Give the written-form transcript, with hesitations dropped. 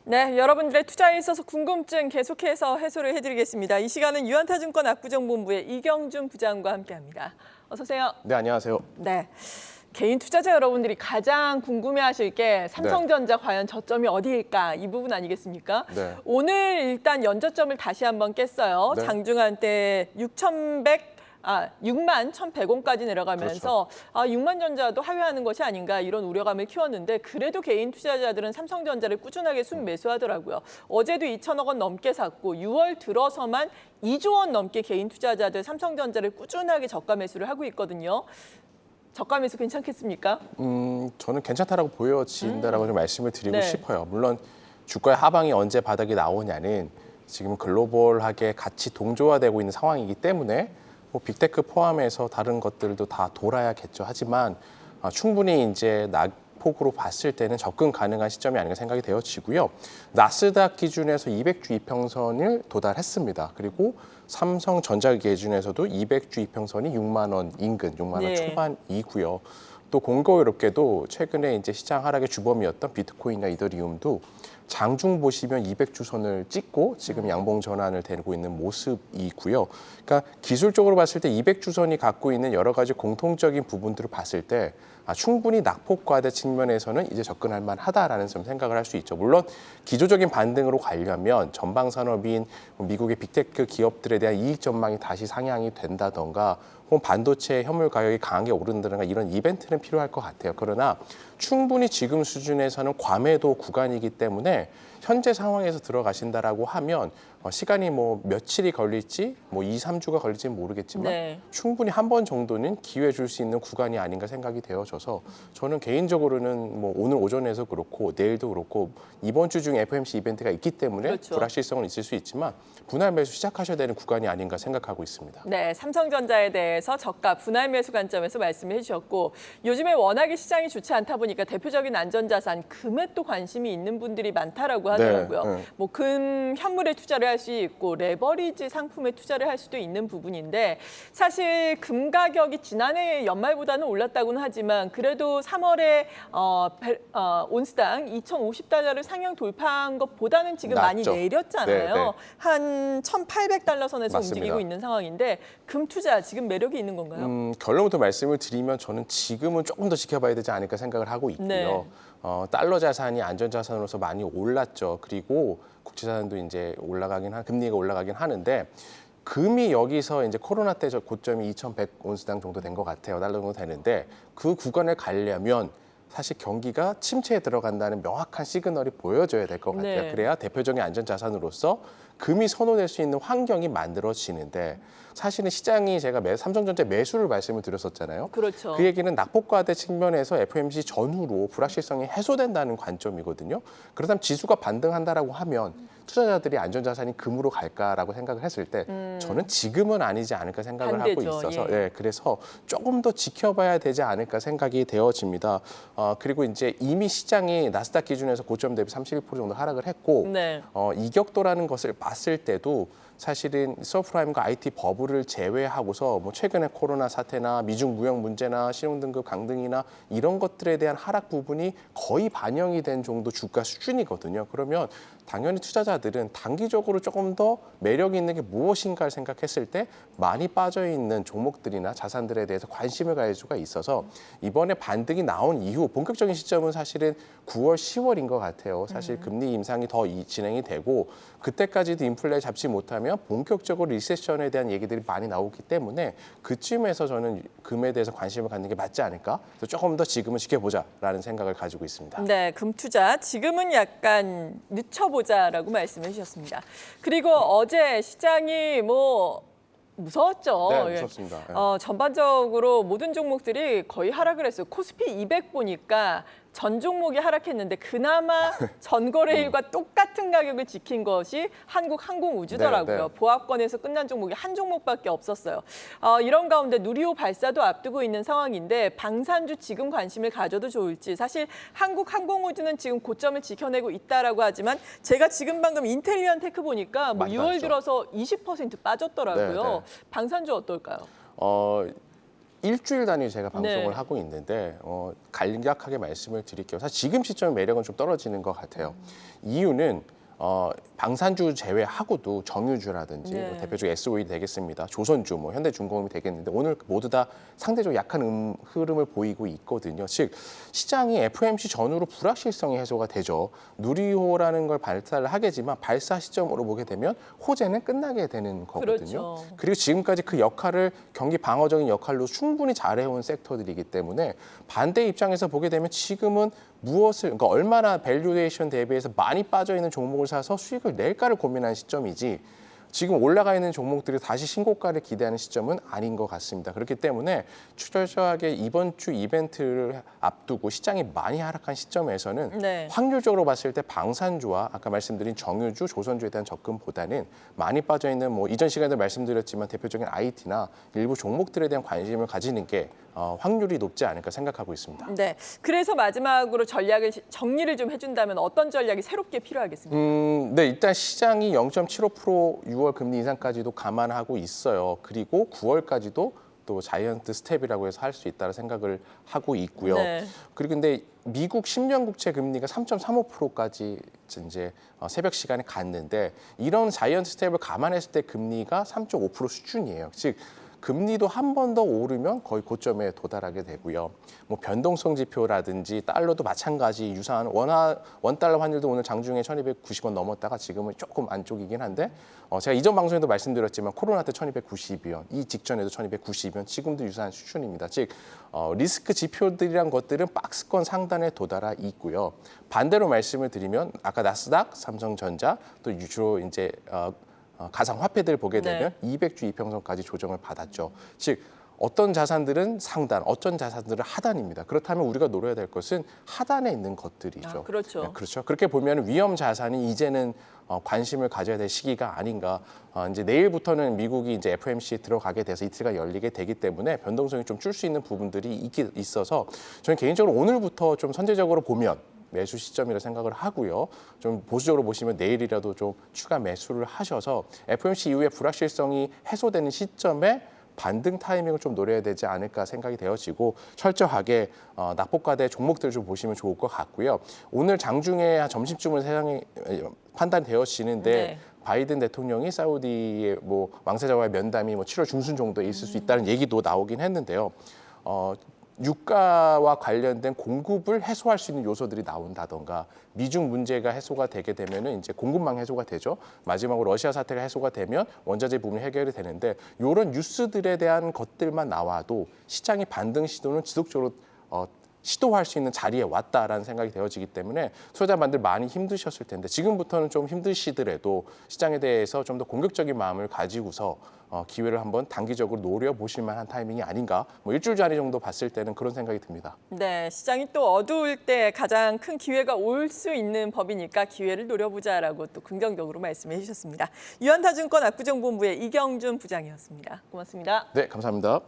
네, 여러분들의 투자에 있어서 궁금증 계속해서 해소를 해드리겠습니다. 이 시간은 유한타증권 압구정본부의 이경준 부장과 함께합니다. 어서 오세요. 네, 안녕하세요. 네, 개인 투자자 여러분들이 가장 궁금해하실 게 삼성전자 과연 저점이 어디일까 이 부분 아니겠습니까? 네. 오늘 일단 연저점을 다시 한번 깼어요. 네. 장중한 때 6만 1,100원까지 내려가면서 그렇죠. 6만 전자도 하회하는 것이 아닌가 이런 우려감을 키웠는데 그래도 개인 투자자들은 삼성전자를 꾸준하게 순매수하더라고요. 어제도 2천억 원 넘게 샀고 6월 들어서만 2조 원 넘게 개인 투자자들 삼성전자를 꾸준하게 저가 매수를 하고 있거든요. 저가 매수 괜찮겠습니까? 저는 괜찮다라고 보여진다라고 좀 말씀을 드리고 네. 싶어요. 물론 주가의 하방이 언제 바닥이 나오냐는 지금 글로벌하게 같이 동조화되고 있는 상황이기 때문에 뭐 빅테크 포함해서 다른 것들도 다 돌아야겠죠. 하지만 충분히 이제 낙폭으로 봤을 때는 접근 가능한 시점이 아닌가 생각이 되어지고요. 나스닥 기준에서 200주 이평선을 도달했습니다. 그리고 삼성전자 기준에서도 200주 이평선이 6만 원 인근, 6만 원 네. 초반이고요. 또 공교롭게도 최근에 이제 시장 하락의 주범이었던 비트코인이나 이더리움도 장중 보시면 200주선을 찍고 지금 양봉 전환을 되고 있는 모습이고요. 그러니까 기술적으로 봤을 때 200주선이 갖고 있는 여러 가지 공통적인 부분들을 봤을 때 충분히 낙폭 과대 측면에서는 이제 접근할 만하다라는 좀 생각을 할 수 있죠. 물론 기조적인 반등으로 가려면 전방 산업인 미국의 빅테크 기업들에 대한 이익 전망이 다시 상향이 된다던가 혹은 반도체 현물 가격이 강하게 오른다든가 이런 이벤트는 필요할 것 같아요. 그러나 충분히 지금 수준에서는 과매도 구간이기 때문에 현재 상황에서 들어가신다라고 하면 시간이 뭐 며칠이 걸릴지 뭐 2, 3주가 걸릴지는 모르겠지만 네. 충분히 한 번 정도는 기회 줄 수 있는 구간이 아닌가 생각이 되어져서 저는 개인적으로는 뭐 오늘 오전에서 그렇고 내일도 그렇고 이번 주 중에 FOMC 이벤트가 있기 때문에 그렇죠. 불확실성은 있을 수 있지만 분할 매수 시작하셔야 되는 구간이 아닌가 생각하고 있습니다. 네, 삼성전자에 대해서 저가 분할 매수 관점에서 말씀해 주셨고 요즘에 워낙에 시장이 좋지 않다 보니까 대표적인 안전자산 금에 또 관심이 있는 분들이 많다라고 하더라고요. 네. 뭐 금 현물에 투자를 할 수 있고 레버리지 상품에 투자를 할 수도 있는 부분인데 사실 금 가격이 지난해 연말보다는 올랐다고는 하지만 그래도 3월에 온스당 2,050달러를 상향 돌파한 것보다는 지금 많이 낮죠. 내렸잖아요. 네. 한 1,800달러 선에서 맞습니다. 움직이고 있는 상황인데 금 투자 지금 매력이 있는 건가요? 결론부터 말씀을 드리면 저는 지금은 조금 더 지켜봐야 되지 않을까 생각을 하고 있고요. 네. 달러 자산이 안전자산으로서 많이 올랐죠. 그리고 국제자산도 이제 금리가 올라가긴 하는데 금이 여기서 이제 코로나 때 저 고점이 2,100 온스당 정도 된 것 같아요. 달러 정도 되는데 그 구간을 가려면 사실 경기가 침체에 들어간다는 명확한 시그널이 보여줘야 될 것 같아요. 네. 그래야 대표적인 안전자산으로서 금이 선호될 수 있는 환경이 만들어지는데 사실은 시장이 제가 삼성전자 매수를 말씀을 드렸었잖아요. 그렇죠. 그 얘기는 낙폭과대 측면에서 FOMC 전후로 불확실성이 해소된다는 관점이거든요. 그렇다면 지수가 반등한다라고 하면 투자자들이 안전자산이 금으로 갈까라고 생각을 했을 때 저는 지금은 아니지 않을까 생각을 반대죠. 하고 있어서 예. 네, 그래서 조금 더 지켜봐야 되지 않을까 생각이 되어집니다. 그리고 이제 이미 시장이 나스닥 기준에서 고점 대비 31% 정도 하락을 했고 네. 이격도라는 것을 봤을 때도 사실은 서프라임과 IT 버블을 제외하고서 뭐 최근에 코로나 사태나 미중 무역 문제나 신용등급 강등이나 이런 것들에 대한 하락 부분이 거의 반영이 된 정도 주가 수준이거든요. 그러면 당연히 투자자들은 단기적으로 조금 더 매력 있는 게 무엇인가를 생각했을 때 많이 빠져 있는 종목들이나 자산들에 대해서 관심을 가질 수가 있어서 이번에 반등이 나온 이후 본격적인 시점은 사실은 9월, 10월인 것 같아요. 사실 금리 인상이 더 진행이 되고 그때까지도 인플레 잡지 못하면 본격적으로 리세션에 대한 얘기들이 많이 나오기 때문에 그쯤에서 저는 금에 대해서 관심을 갖는 게 맞지 않을까? 그래서 조금 더 지금은 지켜보자라는 생각을 가지고 있습니다. 네, 금 투자 지금은 약간 늦춰보자라고 말씀해 주셨습니다. 그리고 어제 시장이 뭐 무서웠죠. 네, 예. 무섭습니다. 예. 전반적으로 모든 종목들이 거의 하락을 했어요. 코스피 200 보니까 전 종목이 하락했는데 그나마 전거래일과 똑같은 가격을 지킨 것이 한국항공우주더라고요. 네, 네. 보합권에서 끝난 종목이 한 종목밖에 없었어요. 이런 가운데 누리호 발사도 앞두고 있는 상황인데 방산주 지금 관심을 가져도 좋을지 사실 한국항공우주는 지금 고점을 지켜내고 있다라고 하지만 제가 지금 방금 인텔리안 테크 보니까 뭐 많이 6월 빠졌죠. 들어서 20% 빠졌더라고요. 네, 네. 방산주 어떨까요? 일주일 단위 제가 방송을 네. 하고 있는데 간략하게 말씀을 드릴게요. 사실 지금 시점의 매력은 좀 떨어지는 것 같아요. 이유는 방산주 제외하고도 정유주라든지 네. 뭐 대표적으로 SOE 되겠습니다. 조선주, 뭐 현대중공업이 되겠는데 오늘 모두 다 상대적으로 약한 흐름을 보이고 있거든요. 즉 시장이 FOMC 전후로 불확실성이 해소가 되죠. 누리호라는 걸 발사를 하겠지만 발사 시점으로 보게 되면 호재는 끝나게 되는 거거든요. 그렇죠. 그리고 지금까지 그 역할을 경기 방어적인 역할로 충분히 잘해온 섹터들이기 때문에 반대 입장에서 보게 되면 지금은 무엇을, 그러니까 얼마나 밸류에이션 대비해서 많이 빠져 있는 종목을 사서 수익을 낼까를 고민하는 시점이지 지금 올라가 있는 종목들이 다시 신고가를 기대하는 시점은 아닌 것 같습니다. 그렇기 때문에 추절하게 이번 주 이벤트를 앞두고 시장이 많이 하락한 시점에서는 네. 확률적으로 봤을 때 방산주와 아까 말씀드린 정유주, 조선주에 대한 접근보다는 많이 빠져 있는 뭐 이전 시간에도 말씀드렸지만 대표적인 IT나 일부 종목들에 대한 관심을 가지는 게 확률이 높지 않을까 생각하고 있습니다. 네. 그래서 마지막으로 전략을 정리를 좀 해준다면 어떤 전략이 새롭게 필요하겠습니까? 네, 일단 시장이 0.75% 6월 금리 인상까지도 감안하고 있어요. 그리고 9월까지도 또 자이언트 스텝이라고 해서 할 수 있다는 생각을 하고 있고요. 네. 그리고 근데 미국 10년 국채 금리가 3.35%까지 이제 새벽 시간에 갔는데 이런 자이언트 스텝을 감안했을 때 금리가 3.5% 수준이에요. 즉 금리도 한 번 더 오르면 거의 고점에 도달하게 되고요. 뭐 변동성 지표라든지 달러도 마찬가지 유사한 원달러 환율도 오늘 장중에 1,290원 넘었다가 지금은 조금 안쪽이긴 한데 제가 이전 방송에도 말씀드렸지만 코로나 때 1,292원, 이 직전에도 1,292원, 지금도 유사한 수준입니다. 즉 리스크 지표들이란 것들은 박스권 상단에 도달해 있고요. 반대로 말씀을 드리면 아까 나스닥, 삼성전자 또 주로 이제 가상화폐들 보게 되면 200주 이평선까지 조정을 받았죠. 즉 어떤 자산들은 상단, 어떤 자산들은 하단입니다. 그렇다면 우리가 노려야 될 것은 하단에 있는 것들이죠. 아, 그렇죠. 네, 그렇죠. 그렇게 보면 위험 자산이 이제는 관심을 가져야 될 시기가 아닌가. 이제 내일부터는 미국이 이제 FOMC에 들어가게 돼서 이틀간 열리게 되기 때문에 변동성이 좀 줄 수 있는 부분들이 있어서 저는 개인적으로 오늘부터 좀 선제적으로 보면 매수 시점이라 생각을 하고요. 좀 보수적으로 보시면 내일이라도 좀 추가 매수를 하셔서 FOMC 이후에 불확실성이 해소되는 시점에 반등 타이밍을 좀 노려야 되지 않을까 생각이 되어지고 철저하게 낙폭과대 종목들을 좀 보시면 좋을 것 같고요. 오늘 장중에 점심쯤은 세상이 판단되어지는데 네. 바이든 대통령이 사우디의 뭐 왕세자와의 면담이 뭐 7월 중순 정도에 있을 수 있다는 얘기도 나오긴 했는데요. 유가와 관련된 공급을 해소할 수 있는 요소들이 나온다던가 미중 문제가 해소가 되게 되면은 이제 공급망 해소가 되죠. 마지막으로 러시아 사태가 해소가 되면 원자재 부분이 해결이 되는데 이런 뉴스들에 대한 것들만 나와도 시장의 반등 시도는 지속적으로 시도할 수 있는 자리에 왔다라는 생각이 되어지기 때문에 투자자분들 많이 힘드셨을 텐데 지금부터는 좀 힘드시더라도 시장에 대해서 좀 더 공격적인 마음을 가지고서 기회를 한번 단기적으로 노려보실 만한 타이밍이 아닌가. 뭐 일주일 자리 정도 봤을 때는 그런 생각이 듭니다. 네, 시장이 또 어두울 때 가장 큰 기회가 올 수 있는 법이니까 기회를 노려보자라고 또 긍정적으로 말씀해 주셨습니다. 유한타증권 압구정본부의 이경준 부장이었습니다. 고맙습니다. 네, 감사합니다.